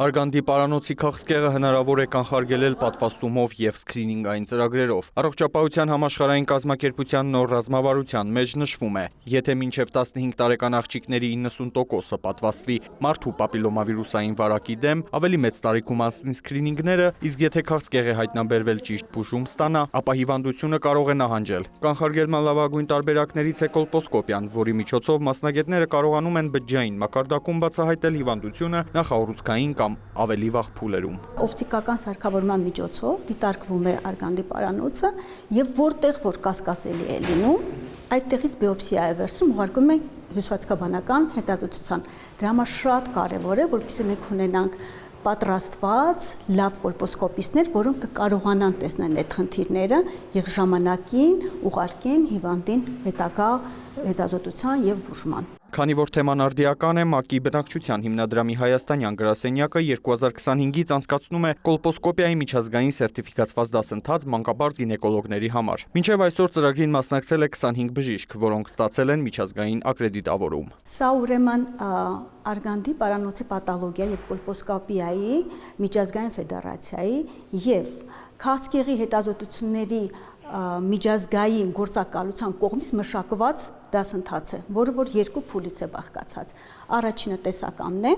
Արգանդի պարանոցի քաղցկեղը հնարավոր է կանխարգելել պատվաստումով և սկրինինգային ծրագրերով։ Առողջապահության համաշխարհային կազմակերպության նոր ռազմավարության մեջ նշվում է, եթե մինչև 15 տարեկան աղջիկների 90%-ը պատվաստվի մարդու պապիլոմավիրուսային վարակի դեմ, ավելի մեծ տարիքում անցնի սկրինինգները, իսկ եթե քաղցկեղ է հայտնաբերվել ճիշտ բուժում ստանա, ապա հիվանդությունը կարող է նահանջել։ Կանխարգելման լավագույն տարբերակներից է կոլպոսկոպիան, որի միջոցով մասնագետները կարողանում են բջջային մակարդակում բացահայտել հիվանդությունը նախաուռուցքային կամ ավելի վաղ փուլերում։ Օպտիկական սարքավորման միջոցով դիտարկվում է արգանդի պարանոցը եւ որտեղ որ կասկածելի է լինում, այդտեղից բիոպսիա է վերցնում, ուղարկում է հյուսվածքաբանական հետազոտության։ Դրա համար շատ կարեւոր է, որպեսզի մենք ունենանք պատրաստված լավ կոլպոսկոպիստներ, որոնք կկարողանան տեսնել այդ խնդիրները եւ ժամանակին ուղարկեն հիվանդին հետագա հետազոտության եւ բուժման։ Քանի որ թեման արդիական է, ՄԱԿ-ի բնակչության հիմնադրամի հայաստանյան գրասենյակը 2025-ից անցկացնում է կոլպոսկոպիայի միջազգային սերտիֆիկացված դասընթաց մանկաբարձ գինեկոլոգների համար։ Մինչև այսօր ծրագրին մասնակցել է 25 բժիշկ, որոնք ստացել են միջազգային ակրեդիտավորում։ Սա ուրեմն արգանդի պարանոցի պաթոլոգիա եւ կոլպոսկոպիայի միջազգային ֆեդերացիայի եւ քաղցկեղի հետազոտությունների միջազգային գործակալության կողմից մշակված դասընթաց է, որը որ երկու փուլից է բաղկացած։ Առաջինը տեսականն է,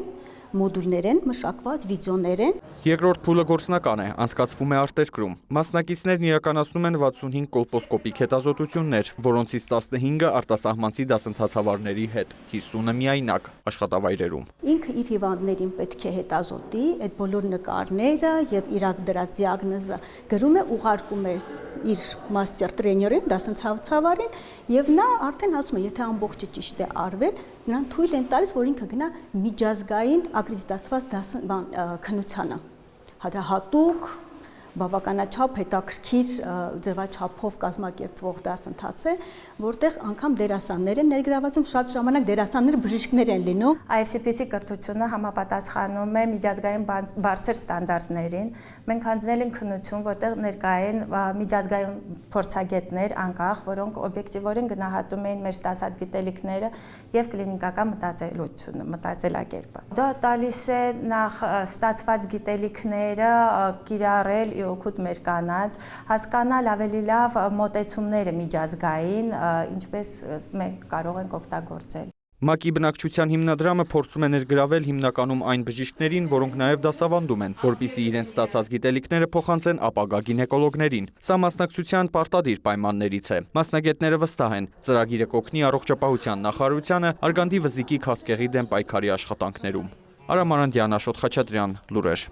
մոդուլներ են մշակված, վիդեոներ են։ Երկրորդ փուլը գործնական է, անցկացվում է արտերկրում։ Մասնակիցներն իրականացնում են 65 կոլպոսկոպիկ հետազոտություններ, որոնցից 15-ը արտասահմանցի դասընթացավարների հետ, 50-ը միայնակ աշխատավայրերում։ Ինքը իր հիվանդներին պետք է հետազոտի, այդ բոլոր նկարները եւ իրակ դրած դիագնոզը գրում է, ուղարկում է իր մաստեր տրեյներին, դասընթացավարին, եւ նա արդեն ասում է, եթե ամբողջը ճիշտ է արվել, նրան թույլ են տալիս, որ ինքը գնա միջազգային ակրեդիտացված քննությանը։ Հատուկ բավականաչափ հետաքրքիր ձևաչափով կազմակերպվող դասընթաց է, որտեղ անգամ դերասաններ են ներգրաված, շատ ժամանակ դերասանները բժիշկներ են լինում։ IFCPC կրթությունը համապատասխանում է միջազգային բարձր ստանդարտներին։ Մենք հանձնել ենք քննություն, որտեղ ներկա են միջազգային փորձագետներ անկախ, որոնք օբյեկտիվորեն գնահատում էին մեր ստացած գիտելիքները եւ կլինիկական մտածելակերպը։ Դա տալիս է նախ ստացված գիտելիքները կիրառել օգուտ մեր կանանց, հասկանալ ավելի լավ մոտեցումները միջազգային, ինչպես մենք կարող ենք օգտագործել։ ՄԱԿ-ի բնակչության հիմնադրամը փորձում է ներգրավել հիմնականում այն բժիշկներին, որոնք նաև դասավանդում են, որպեսզի իրենց ստացած գիտելիքները փոխանցեն ապագա գինեկոլոգներին։ Սա մասնակցության պարտադիր պայմաններից է։ Մասնագետները վստահ են, ծրագիրը կօգնի առողջապահության նախարարությանը արգանդի վզիկի քաղցկեղի դեմ պայքարի աշխատանքներում։ Արամ Արանտյան, Աշոտ Խաչատրյան, լուրեր։